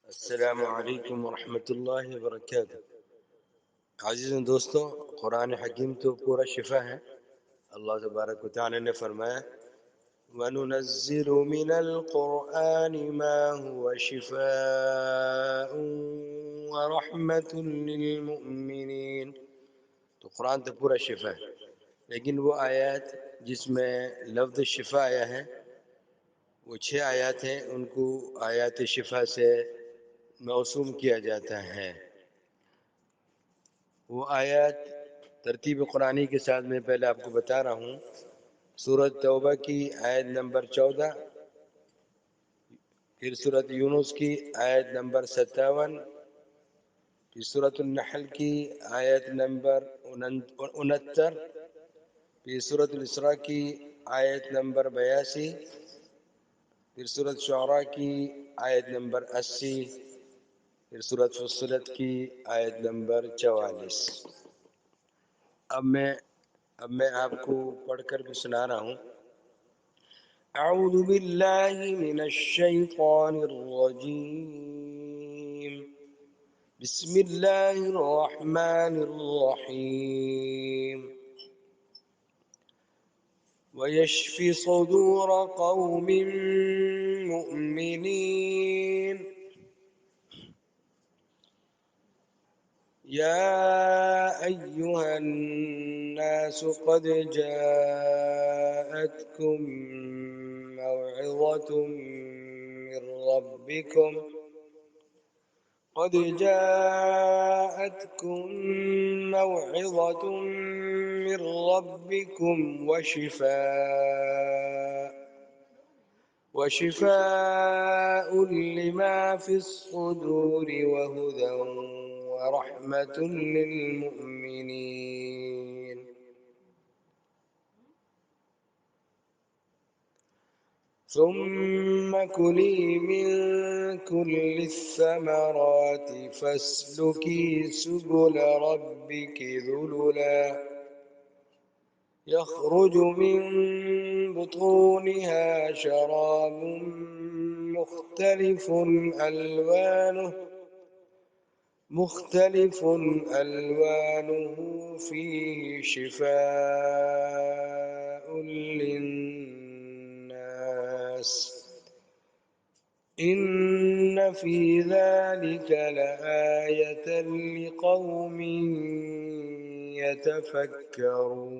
السلام علیکم ورحمۃ اللہ وبرکاتہ۔ عزیز دوستوں، قرآن حکیم تو پورا شفا ہے۔ اللہ تبارک و تعالی نے فرمایا وَنُنَزِّلُ مِنَ الْقُرْآنِ مَا هُوَ شِفَاءٌ وَرَحْمَةٌ لِلْمُؤْمِنِينَ۔ تو قرآن تو پورا شفا ہے، لیکن وہ آیات جس میں لفظ شفا آیا ہے وہ 6 آیات ہیں، ان کو آیات شفا سے موسوم کیا جاتا ہے۔ وہ آیات ترتیب قرآنی کے ساتھ میں پہلے آپ کو بتا رہا ہوں۔ سورۃ توبہ کی آیت نمبر 14، پھر سورۃ یونس کی آیت نمبر 57، پھر سورۃ النحل کی آیت نمبر 69، پھر سورۃ الاسراء کی آیت نمبر 82، پھر سورۃ شعراء کی آیت نمبر 80، پھر سورۃ فصلت کی آیت نمبر 44۔ اب میں آپ کو پڑھ کر بھی سنا رہا ہوں۔ اعوذ باللہ من الشیطان الرجیم، بسم اللہ الرحمن الرحیم، وَيَشْفِ صُدُورَ قَوْمٍ مُؤْمِنِينَ يَا أَيُّهَا النَّاسُ قَدْ جَاءَتْكُمْ مَوْعِظَةٌ من ربكم وشفاء لما في الصدور وهدى ورحمة للمؤمنين۔ ثم كلي من كل الثمرات فاسلكي سبل ربك ذللا يخرج من بطونها شراب مختلف ألوانه فيه شفاء للناس، إن في ذلك لآية لقوم يتفكرون۔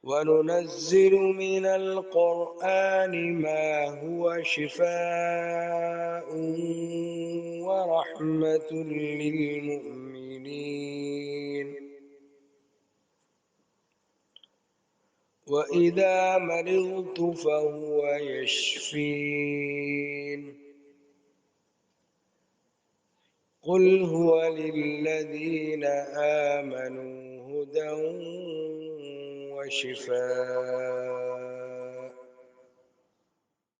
وَنُنَزِّلُ مِنَ الْقُرْآنِ مَا هُوَ شِفَاءٌ وَرَحْمَةٌ لِلْمُؤْمِنِينَ وَإِذَا مَرِضْتُ فَهُوَ يَشْفِينِ۔ قُلْ هُوَ لِلَّذِينَ آمَنُوا هُدًى وشفاء